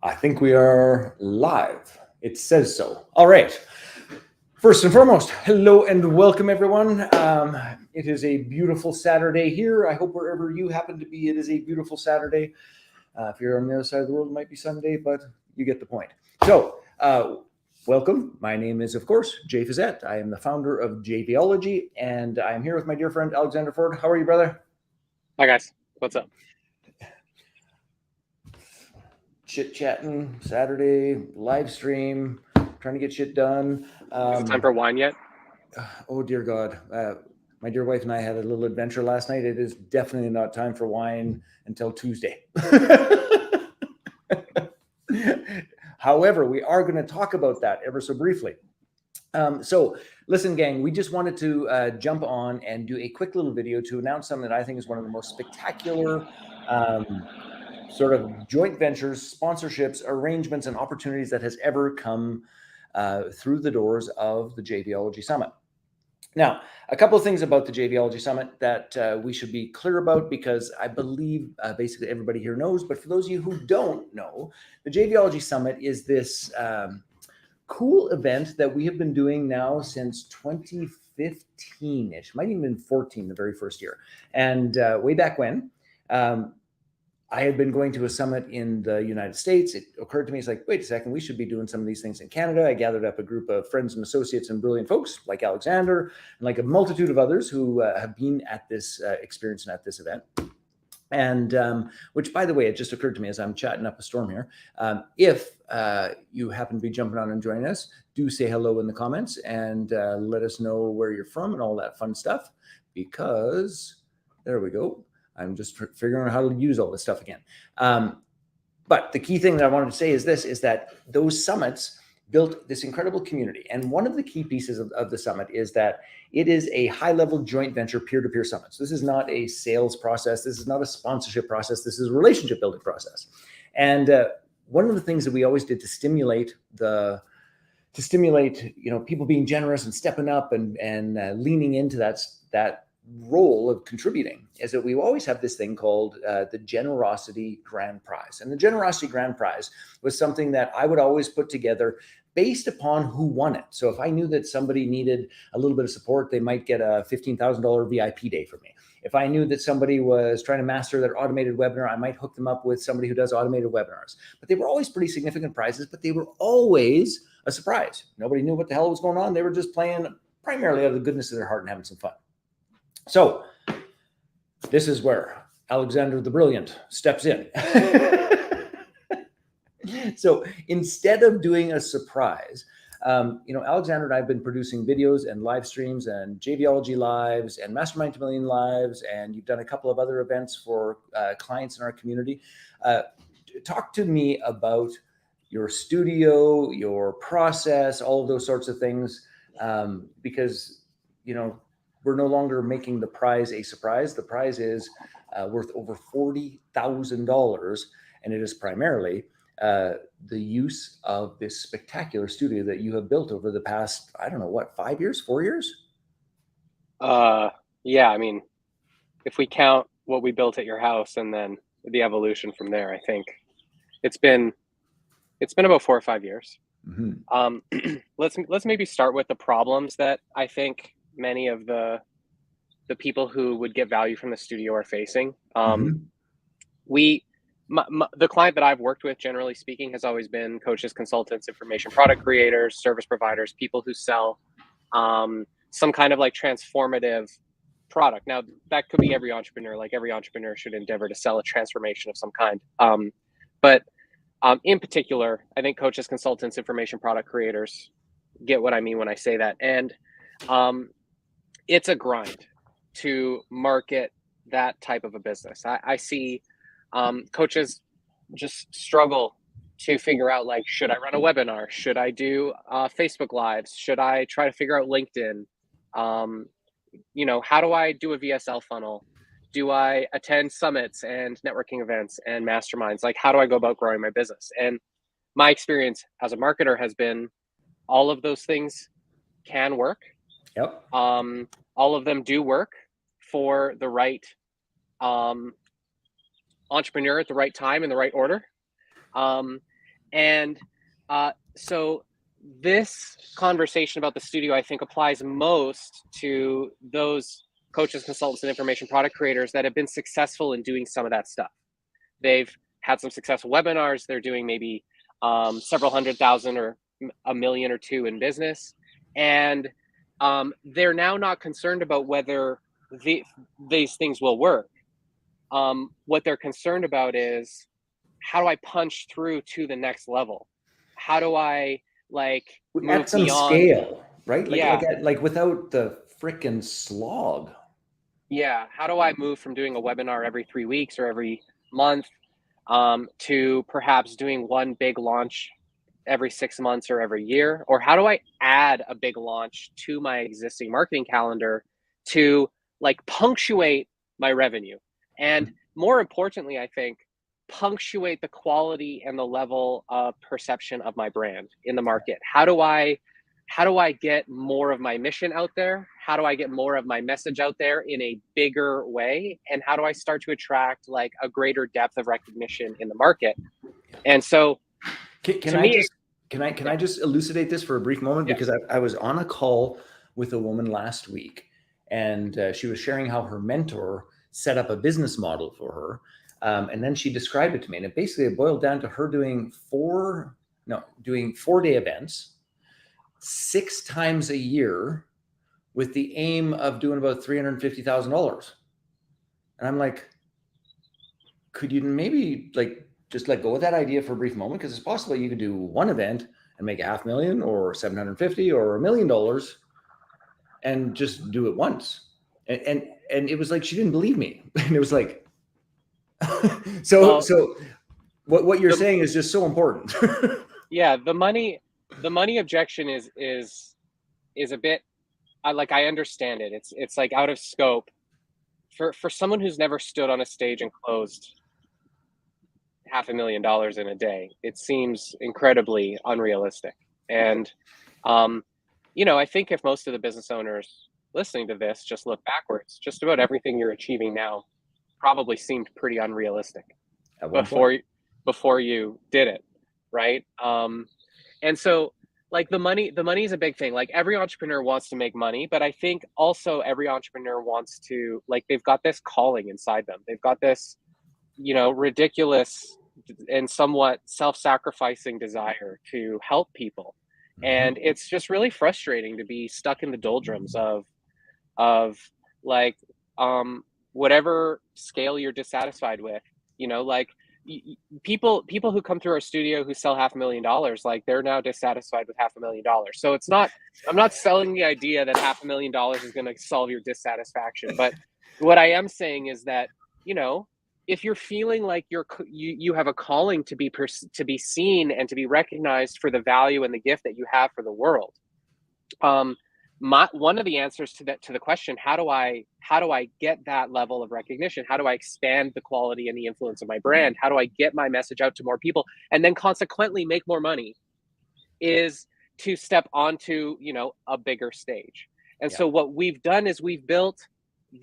I think we are live. It says so. All right. First and foremost, hello and welcome, everyone. It is a beautiful Saturday here. I hope wherever you happen to be, it is a beautiful Saturday. If you're on the other side of the world, it might be Sunday, but you get the point. So, welcome. My name is, of course, Jay Fizette. I am the founder of JVology, and I'm here with my dear friend, Alexander Ford. How are you, brother? Hi, guys. What's up? Chit-chatting, Saturday, live stream, trying to get shit done. Is it time for wine yet? Oh, dear God. My dear wife and I had a little adventure last night. It is definitely not time for wine until Tuesday. However, we are going to talk about that ever so briefly. So listen, gang, we just wanted to jump on and do a quick little video to announce something that I think is one of the most spectacular sort of joint ventures, sponsorships, arrangements, and opportunities that has ever come through the doors of the JVology Summit. Now, a couple of things about the JVology Summit that we should be clear about, because I believe basically everybody here knows, but for those of you who don't know, the JVology Summit is this cool event that we have been doing now since 2015-ish, might even been 14, the very first year. And way back when, I had been going to a summit in the United States. It occurred to me, it's like, wait a second, we should be doing some of these things in Canada. I gathered up a group of friends and associates and brilliant folks like Alexander and like a multitude of others who have been at this experience and at this event. And which, by the way, it just occurred to me as I'm chatting up a storm here. If you happen to be jumping on and joining us, do say hello in the comments and let us know where you're from and all that fun stuff, because there we go. I'm just figuring out how to use all this stuff again. But the key thing that I wanted to say is this, is that those summits built this incredible community. And one of the key pieces of the summit is that it is a high-level joint venture peer-to-peer summit. So this is not a sales process. This is not a sponsorship process. This is a relationship building process. And one of the things that we always did to stimulate people being generous and stepping up and leaning into that role of contributing is that we always have this thing called the Generosity Grand Prize. And the Generosity Grand Prize was something that I would always put together based upon who won it. So if I knew that somebody needed a little bit of support, they might get a $15,000 VIP day from me. If I knew that somebody was trying to master their automated webinar, I might hook them up with somebody who does automated webinars. But they were always pretty significant prizes, but they were always a surprise. Nobody knew what the hell was going on. They were just playing primarily out of the goodness of their heart and having some fun. So this is where Alexander the Brilliant steps in. So instead of doing a surprise, Alexander and I have been producing videos and live streams and JVology lives and Mastermind to Million lives, and you've done a couple of other events for clients in our community. Talk to me about your studio, your process, all of those sorts of things, because, we're no longer making the prize a surprise. The prize is worth over $40,000, and it is primarily the use of this spectacular studio that you have built over the past, 5 years, 4 years? Yeah, I mean, if we count what we built at your house and then the evolution from there, I think it's been about 4 or 5 years. Mm-hmm. Let's maybe start with the problems that I think many of the people who would get value from the studio are facing. The client that I've worked with, generally speaking, has always been coaches, consultants, information product creators, service providers, people who sell some kind of like transformative product. Now, that could be every entrepreneur. Like every entrepreneur should endeavor to sell a transformation of some kind. But in particular, I think coaches, consultants, information product creators get what I mean when I say that. And it's a grind to market that type of a business. I see coaches just struggle to figure out, like, should I run a webinar? Should I do Facebook Lives? Should I try to figure out LinkedIn? How do I do a VSL funnel? Do I attend summits and networking events and masterminds? Like, how do I go about growing my business? And my experience as a marketer has been all of those things can work. Yep. All of them do work for the right entrepreneur at the right time in the right order. And so this conversation about the studio, I think, applies most to those coaches, consultants, and information product creators that have been successful in doing some of that stuff. They've had some successful webinars. They're doing maybe several $100,000 or $1 million or $2 million in business. And they're now not concerned about whether these things will work. What they're concerned about is, how do I punch through to the next level? How do I move at some beyond scale, right? Yeah. Like without the frickin' slog. Yeah. How do I move from doing a webinar every 3 weeks or every month to perhaps doing one big launch every 6 months or every year? Or how do I add a big launch to my existing marketing calendar to punctuate my revenue? And more importantly, I think, punctuate the quality and the level of perception of my brand in the market. How do I get more of my mission out there? How do I get more of my message out there in a bigger way? And how do I start to attract a greater depth of recognition in the market? And so Can I just elucidate this for a brief moment? Yeah. Because I was on a call with a woman last week, and she was sharing how her mentor set up a business model for her. And then she described it to me, and it boiled down to her doing 4-day events 6 times a year with the aim of doing about $350,000. And I'm like, could you maybe just let go of that idea for a brief moment? Because it's possible you could do one event and make $500,000 or $750,000 or $1 million and just do it once. And it was like, she didn't believe me. And it was like, so what you're saying is just so important. Yeah. The money objection is a bit, I understand it. It's out of scope for someone who's never stood on a stage and closed $500,000 in a day. It seems incredibly unrealistic. And, I think if most of the business owners listening to this just look backwards, just about everything you're achieving now probably seemed pretty unrealistic before you did it. Right. And so the money is a big thing. Every entrepreneur wants to make money, but I think also every entrepreneur wants to, they've got this calling inside them. They've got this, ridiculous and somewhat self-sacrificing desire to help people. And it's just really frustrating to be stuck in the doldrums of whatever scale you're dissatisfied with, people who come through our studio who sell $500,000, they're now dissatisfied with $500,000. So I'm not selling the idea that $500,000 is going to solve your dissatisfaction. But what I am saying is that, if you're feeling like you have a calling to be seen and to be recognized for the value and the gift that you have for the world, one of the answers to the question, how do I get that level of recognition? How do I expand the quality and the influence of my brand? How do I get my message out to more people and then consequently make more money? Is to step onto, a bigger stage. And so what we've done is we've built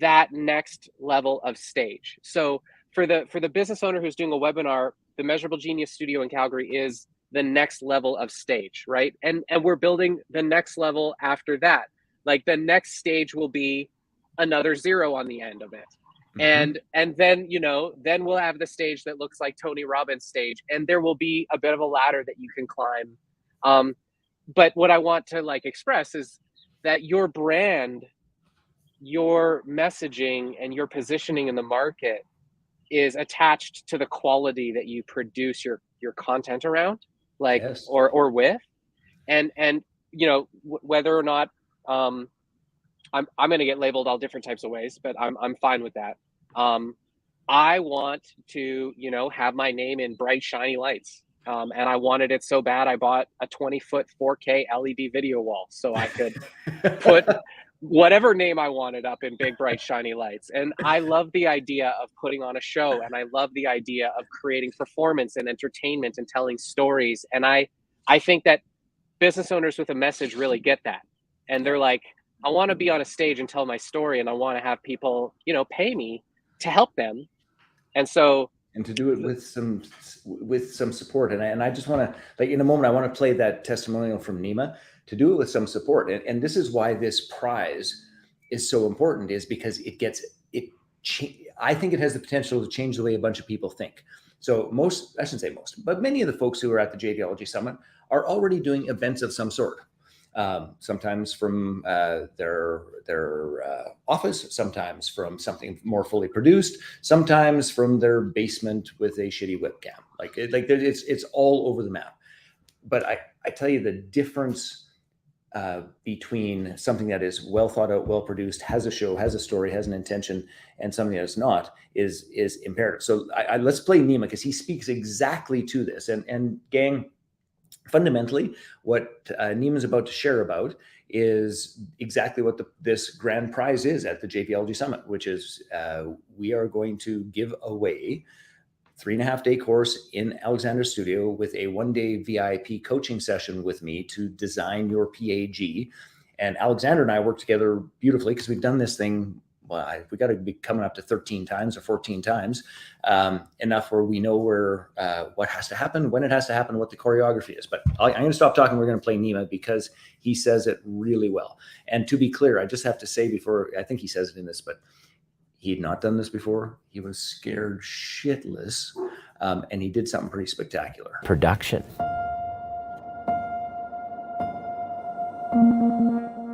that next level of stage. So for the business owner who's doing a webinar, the Measurable Genius Studio in Calgary is the next level of stage, right? And we're building the next level after that. The next stage will be another 0 on the end of it. And then, then we'll have the stage that looks like Tony Robbins' stage, and there will be a bit of a ladder that you can climb. But what I want to express is that your brand, your messaging, and your positioning in the market is attached to the quality that you produce your content around, or with, and whether or not I'm going to get labeled all different types of ways, but I'm fine with that. I want to have my name in bright shiny lights, and I wanted it so bad I bought a 20-foot 4K LED video wall so I could put whatever name I wanted up in big, bright, shiny lights. And I love the idea of putting on a show, and I love the idea of creating performance and entertainment and telling stories. And I think that business owners with a message really get that. And they're like, I want to be on a stage and tell my story, and I want to have people, pay me to help them. And so and to do it with some support. And I just want to, like, in a moment, I want to play that testimonial from Nima, to do it with some support. And this is why this prize is so important, is because I think it has the potential to change the way a bunch of people think. So I shouldn't say most, but many of the folks who are at the JVology Summit are already doing events of some sort. Sometimes from their office, sometimes from something more fully produced, sometimes from their basement with a shitty webcam. Like it's all over the map. But I tell you, the difference between something that is well thought out, well produced, has a show, has a story, has an intention, and something that is not, is imperative. So let's play Nima, because he speaks exactly to this. And gang, fundamentally, what Nima is about to share about is exactly what this grand prize is at the JVology Summit, which is we are going to give away 3.5-day course in Alexander's studio with a 1-day VIP coaching session with me to design your PAG. And Alexander and I work together beautifully, because we've done this thing. Well, we got to be coming up to 13 times or 14 times, enough where we know what has to happen, when it has to happen, what the choreography is. But I'm going to stop talking. We're going to play Nima, because he says it really well. And to be clear, I just have to say before, I think he says it in this, but he'd not done this before. He was scared shitless, and he did something pretty spectacular. Production.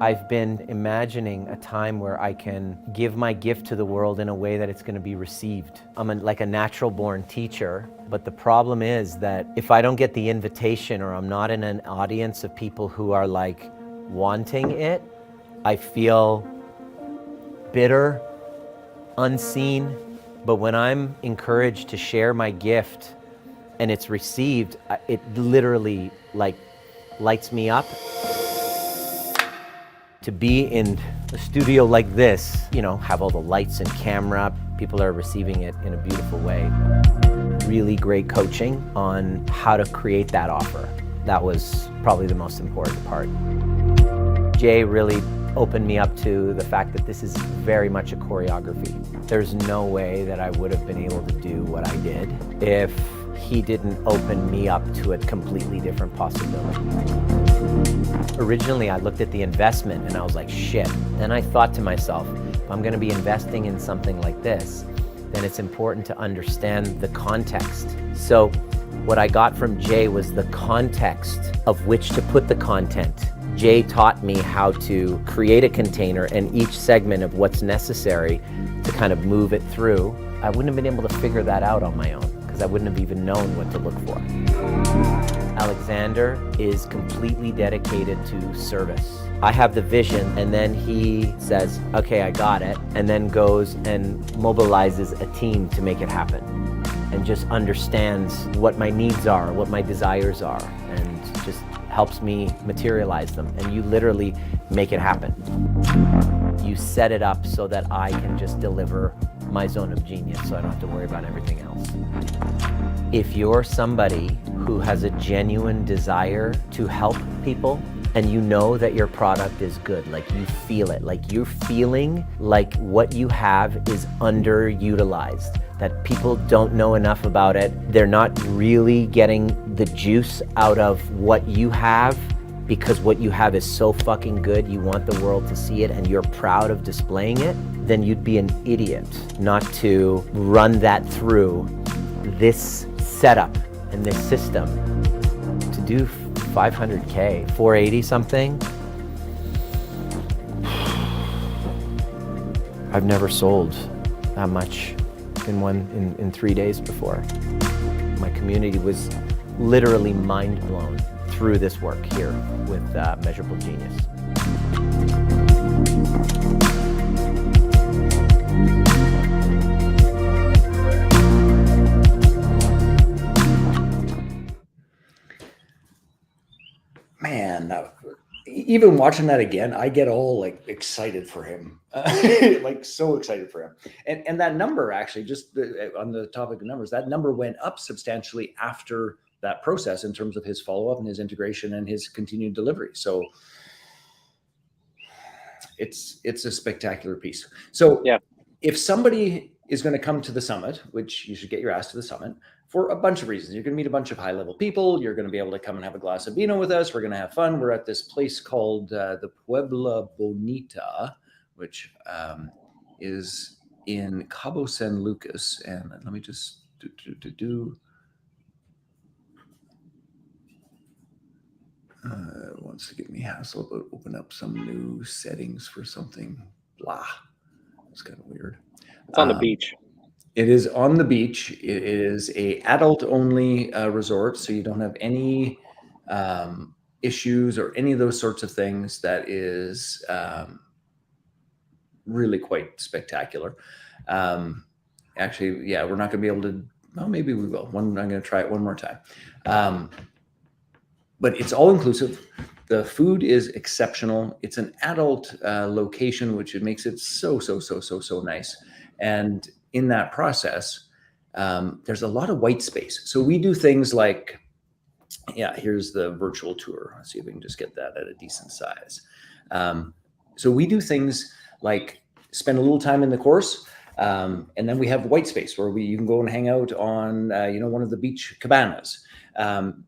I've been imagining a time where I can give my gift to the world in a way that it's going to be received. I'm like a natural born teacher, but the problem is that if I don't get the invitation, or I'm not in an audience of people who are like wanting it, I feel bitter, unseen. But when I'm encouraged to share my gift and it's received, it literally like lights me up. To be in a studio like this, have all the lights and camera, people are receiving it in a beautiful way. Really great coaching on how to create that offer. That was probably the most important part. Jay really opened me up to the fact that this is very much a choreography. There's no way that I would have been able to do what I did if he didn't open me up to a completely different possibility. Originally, I looked at the investment and I was like, shit. Then I thought to myself, if I'm going to be investing in something like this, then it's important to understand the context. So what I got from Jay was the context of which to put the content. Jay taught me how to create a container and each segment of what's necessary to kind of move it through. I wouldn't have been able to figure that out on my own, because I wouldn't have even known what to look for. Alexander is completely dedicated to service. I have the vision, and then he says, okay, I got it, and then goes and mobilizes a team to make it happen, and just understands what my needs are, what my desires are, and just helps me materialize them. And you literally make it happen. You set it up so that I can just deliver my zone of genius, so I don't have to worry about everything else. If you're somebody who has a genuine desire to help people, and you know that your product is good, like you feel it, like you're feeling like what you have is underutilized, that people don't know enough about it, they're not really getting the juice out of what you have, because what you have is so fucking good, you want the world to see it and you're proud of displaying it, then you'd be an idiot not to run that through this setup and this system. To do 500K, 480 something. I've never sold that much in 3 days before. My community was literally mind blown through this work here with Measurable Genius. Man, even watching that again, I get all like excited for him, like so excited for him. And that number actually, just on the topic of numbers, that number went up substantially after that process in terms of his follow-up and his integration and his continued delivery. So it's a spectacular piece. So yeah, if somebody is going to come to the summit, which you should get your ass to the summit for a bunch of reasons. You're going to meet a bunch of high-level people. You're going to be able to come and have a glass of vino with us. We're going to have fun. We're at this place called the Puebla Bonita, which is in Cabo San Lucas. And let me just wants to give me hassle about open up some new settings for something. Blah. It's kind of weird. It's on the beach. It is on the beach. It is a adult only resort, so you don't have any issues or any of those sorts of things. That is really quite spectacular. Actually, yeah, we're not going to be able to. Well, maybe we will. I'm going to try it one more time. But it's all inclusive. The food is exceptional. It's an adult location, which it makes it so nice. And in that process, there's a lot of white space. So we do things like, yeah, here's the virtual tour. Let's see if we can just get that at a decent size. So we do things like spend a little time in the course, and then we have white space where you can go and hang out on, one of the beach cabanas.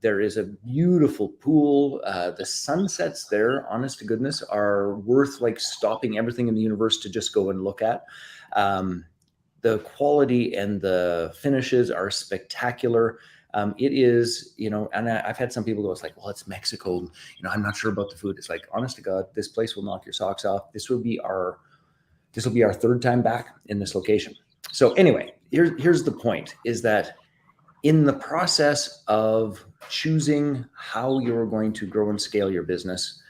There is a beautiful pool. The sunsets there, honest to goodness, are worth like stopping everything in the universe to just go and look at. The quality and the finishes are spectacular. It is, and I've had some people go, it's like, well, it's Mexico. I'm not sure about the food. It's like, honest to God, this place will knock your socks off. This will be our third time back in this location. So anyway, here's the point, is that in the process of choosing how you're going to grow and scale your business,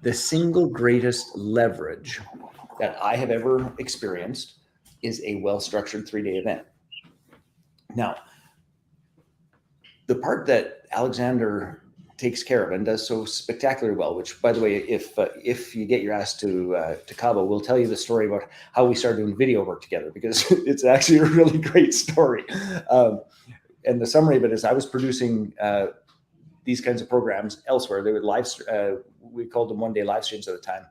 the single greatest leverage that I have ever experienced is a well-structured 3-day event. Now, the part that Alexander takes care of and does so spectacularly well, which, by the way, if you get your ass to Cabo, we'll tell you the story about how we started doing video work together, because it's actually a really great story. And the summary of it is, I was producing these kinds of programs elsewhere. They would we called them one-day live streams at the time.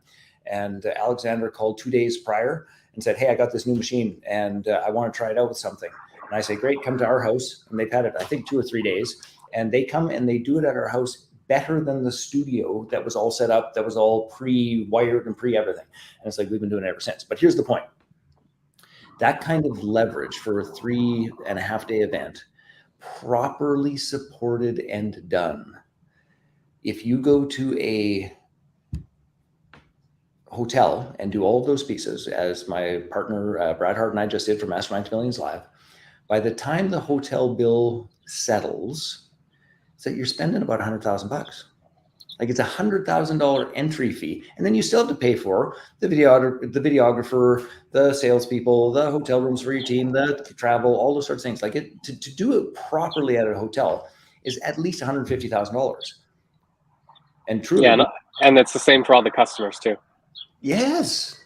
And Alexander called 2 days prior and said, hey, I got this new machine and I want to try it out with something. And I say, great, come to our house. And they've had it, I think, 2 or 3 days. And they come and they do it at our house better than the studio that was all set up, that was all pre-wired and pre-everything. And it's like, we've been doing it ever since. But here's the point. That kind of leverage for a 3.5-day event, properly supported and done. If you go to a hotel and do all of those pieces, as my partner Brad Hart and I just did for Mastermind to Millions Live, by the time the hotel bill settles, so you're spending about $100,000. Like, it's $100,000 entry fee, and then you still have to pay for the videographer, the salespeople, the hotel rooms for your team, the travel, all those sorts of things. Like, to do it properly at a hotel is at least $150,000. And truly, yeah, and it's the same for all the customers too. Yes,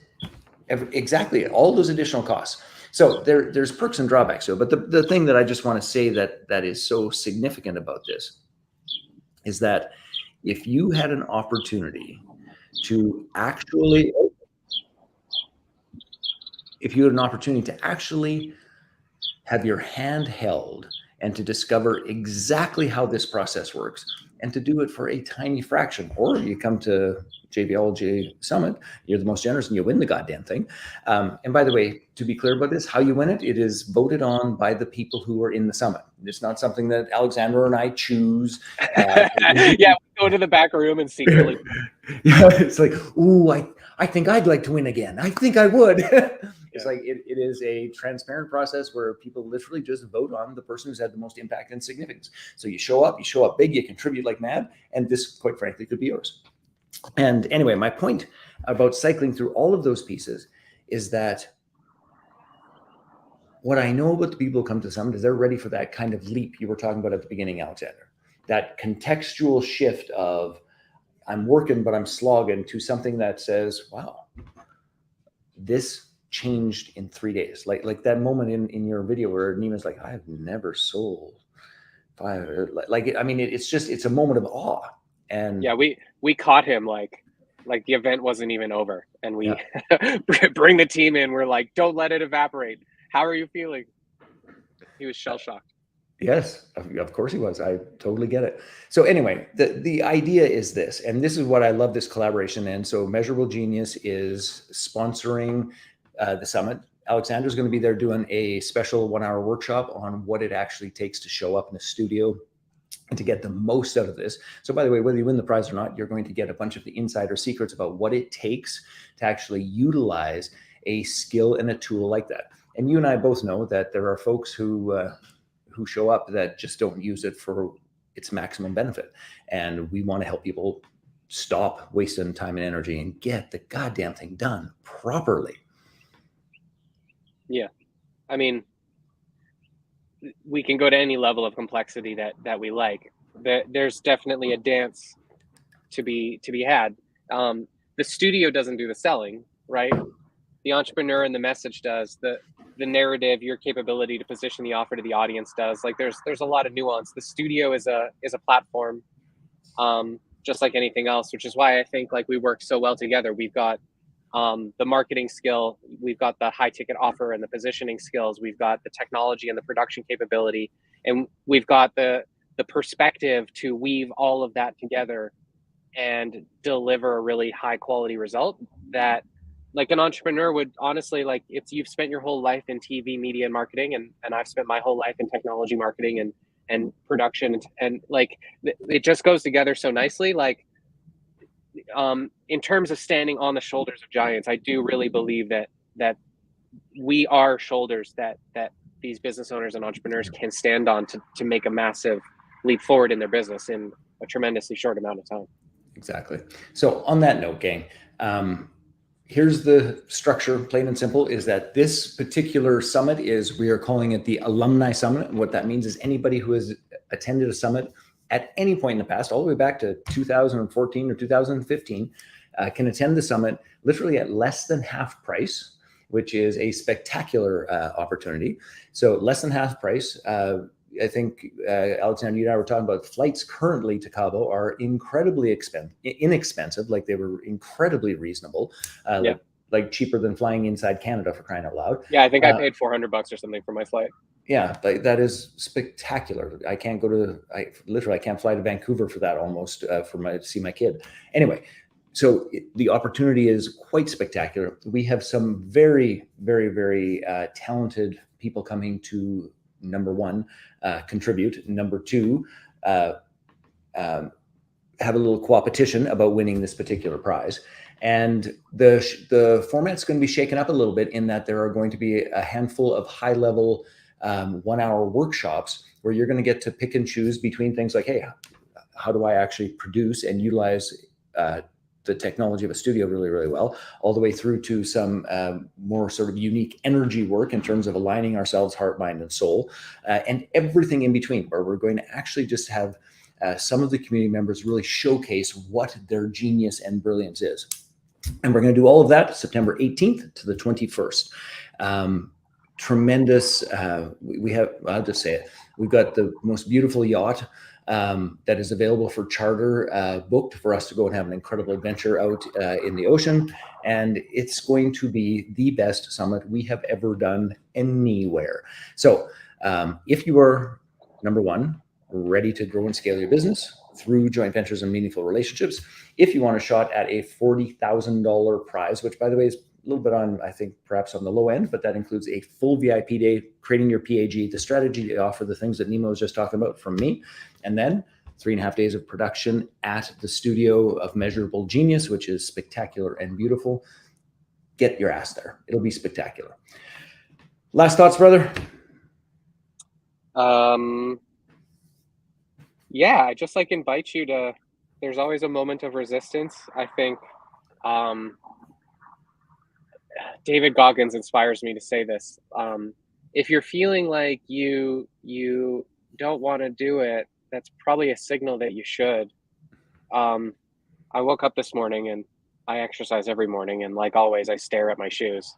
exactly. All those additional costs. So there's perks and drawbacks to it. But the thing that I just want to say that is so significant about this is that if you had an opportunity to actually, have your hand held and to discover exactly how this process works, and to do it for a tiny fraction, or you come to JVology Summit, you're the most generous and you win the goddamn thing. And by the way, to be clear about this, how you win it, it is voted on by the people who are in the summit. It's not something that Alexander and I choose. Yeah, we go to the back room and secretly. Yeah, it's like, ooh, I think I'd like to win again. I think I would. It's like, it is a transparent process where people literally just vote on the person who's had the most impact and significance. So you show up big, you contribute like mad, and this, quite frankly, could be yours. And anyway, my point about cycling through all of those pieces is that what I know about the people who come to the summit is they're ready for that kind of leap you were talking about at the beginning, Alexander. That contextual shift of, I'm working, but I'm slogging, to something that says, wow, this changed in 3 days. Like that moment in your video where Nima's like, I've never sold 5. It's a moment of awe. And yeah, we caught him like Like the event wasn't even over, and we Yeah. bring the team in. We're like, don't let it evaporate. How are you feeling? He was shell shocked. Yes, of course he was. I totally get it. So anyway, the idea is this, and this is what I love this collaboration in. So Measurable Genius is sponsoring the summit. Alexander's going to be there doing a special 1-hour workshop on what it actually takes to show up in a studio and to get the most out of this. So by the way, whether you win the prize or not, you're going to get a bunch of the insider secrets about what it takes to actually utilize a skill and a tool like that. And you and I both know that there are folks who show up that just don't use it for its maximum benefit. And we want to help people stop wasting time and energy and get the goddamn thing done properly. Yeah. I mean, we can go to any level of complexity that we like. There's definitely a dance to be had. The studio doesn't do the selling, right? The entrepreneur and the message does. The narrative, your capability to position the offer to the audience does. Like there's a lot of nuance. The studio is a platform, just like anything else, which is why I think like we work so well together. We've got the marketing skill, we've got the high ticket offer and the positioning skills, we've got the technology and the production capability, and we've got the perspective to weave all of that together and deliver a really high quality result that like an entrepreneur would honestly, like if you've spent your whole life in TV, media, and marketing, and I've spent my whole life in technology marketing and production, and like it just goes together so nicely. Like in terms of standing on the shoulders of giants, I do really believe that we are shoulders that these business owners and entrepreneurs can stand on to make a massive leap forward in their business in a tremendously short amount of time. Exactly. So on that note, gang, here's the structure, plain and simple, is that this particular summit we are calling it the Alumni Summit. And what that means is anybody who has attended a summit at any point in the past, all the way back to 2014 or 2015, can attend the summit literally at less than half price, which is a spectacular opportunity. So less than half price. I think, Alexander, you and I were talking about flights currently to Cabo are incredibly inexpensive. Like they were incredibly reasonable, like cheaper than flying inside Canada, for crying out loud. Yeah, I think I paid $400 or something for my flight. Yeah, like that is spectacular. I can't I can't fly to Vancouver for that almost to see my kid. Anyway, so the opportunity is quite spectacular. We have some very, very, very talented people coming to, number one, contribute. Number two, have a little competition about winning this particular prize. And the format's going to be shaken up a little bit in that there are going to be a handful of high-level 1-hour workshops where you're going to get to pick and choose between things like, hey, how do I actually produce and utilize the technology of a studio really, really well, all the way through to some more sort of unique energy work in terms of aligning ourselves, heart, mind, and soul, and everything in between, where we're going to actually just have some of the community members really showcase what their genius and brilliance is. And we're going to do all of that September 18th to the 21st. Tremendous. We have, I'll just say it, we've got the most beautiful yacht that is available for charter, booked for us to go and have an incredible adventure out in the ocean. And it's going to be the best summit we have ever done anywhere. So if you are, number one, ready to grow and scale your business through joint ventures and meaningful relationships, if you want a shot at a $40,000 prize, which by the way is a little bit on, I think, perhaps on the low end, but that includes a full VIP day, creating your PAG, the strategy to offer the things that Nemo was just talking about from me, and then 3.5 days of production at the studio of Measurable Genius, which is spectacular and beautiful. Get your ass there. It'll be spectacular. Last thoughts, brother? Yeah, I just like invite you to, there's always a moment of resistance. I think David Goggins inspires me to say this. If you're feeling like you don't want to do it, that's probably a signal that you should. I woke up this morning and I exercise every morning, and like always, I stare at my shoes.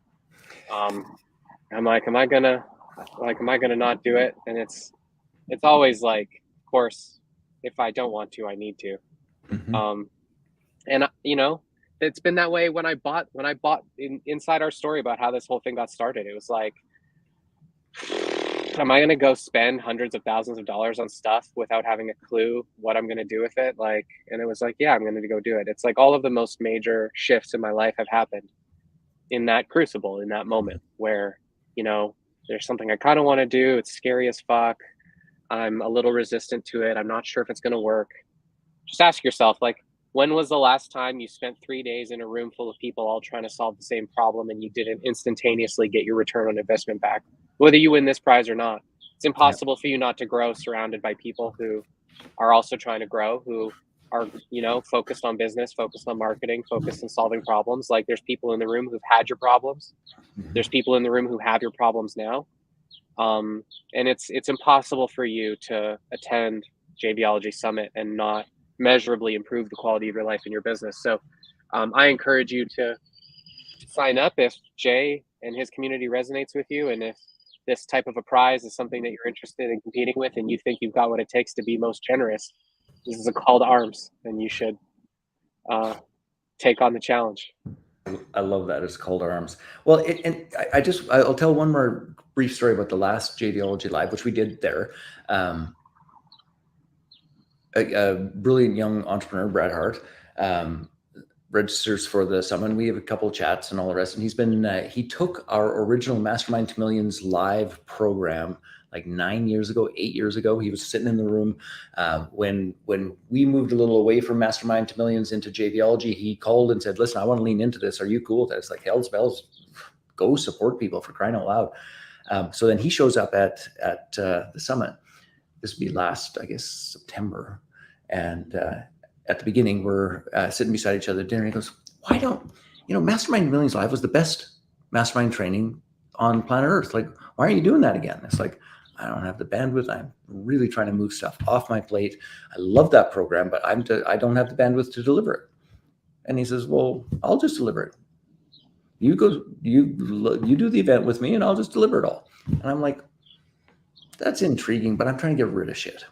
I'm like, am I gonna not do it? And it's always like, of course, if I don't want to, I need to. Mm-hmm. And you know, it's been that way when I bought inside our story about how this whole thing got started. It was like, am I going to go spend hundreds of thousands of dollars on stuff without having a clue what I'm going to do with it? Like, and it was like, yeah, I'm going to go do it. It's like all of the most major shifts in my life have happened in that crucible, in that moment where, you know, there's something I kind of want to do. It's scary as fuck. I'm a little resistant to it. I'm not sure if it's going to work. Just ask yourself, like, when was the last time you spent 3 days in a room full of people all trying to solve the same problem and you didn't instantaneously get your return on investment back? Whether you win this prize or not, it's impossible for you not to grow surrounded by people who are also trying to grow, who are, you know, focused on business, focused on marketing, focused on solving problems. Like, there's people in the room who've had your problems. There's people in the room who have your problems now. And it's impossible for you to attend JVology Summit and not measurably improve the quality of your life and your business. So I encourage you to sign up if Jay and his community resonates with you, and if this type of a prize is something that you're interested in competing with and you think you've got what it takes to be most generous. This is a call to arms, and you should take on the challenge. I love that. It's called our arms. Well, I'll tell one more brief story about the last JVology Live, which we did there. A brilliant young entrepreneur, Brad Hart, registers for the summit. We have a couple of chats and all the rest. And he's been, he took our original Mastermind to Millions live program like 9 years ago, 8 years ago. He was sitting in the room when we moved a little away from Mastermind to Millions into JVology. He called and said, listen, I want to lean into this. Are you cool with that? It's like, hell's bells, go support people, for crying out loud. So then he shows up at the summit. This would be last, I guess, September. And at the beginning, we're sitting beside each other at dinner. And he goes, why don't, Mastermind to Millions Live was the best mastermind training on planet Earth. Like, why are you doing that again? It's like, I don't have the bandwidth. I'm really trying to move stuff off my plate. I love that program, but I don't have the bandwidth to deliver it. And he says, well, I'll just deliver it. You do the event with me and I'll just deliver it all. And I'm like, that's intriguing, but I'm trying to get rid of shit.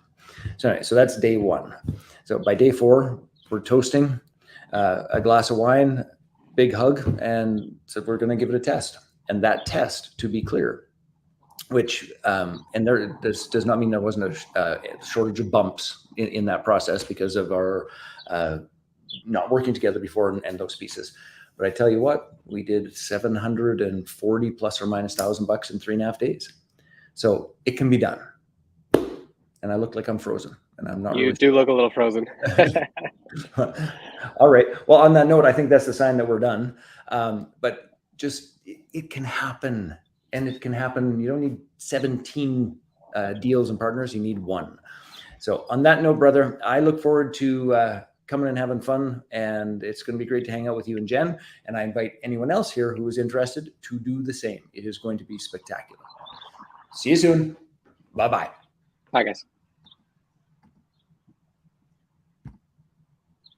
So anyway, so that's day one. So by day 4, we're toasting, a glass of wine, big hug, and said we're going to give it a test. And that test, to be clear, which this does not mean there wasn't a shortage of bumps in that process because of our not working together before and those pieces. But I tell you what, we did 740 plus or minus $1,000 in 3.5 days. So it can be done. And I look like I'm frozen, and I'm not. You do look a little frozen. All right. Well, on that note, I think that's the sign that we're done. But just it can happen, and it can happen. You don't need 17 deals and partners. You need 1. So on that note, brother, I look forward to coming and having fun, and it's going to be great to hang out with you and Jen. And I invite anyone else here who is interested to do the same. It is going to be spectacular. See you soon. Bye-bye. Bye, guys.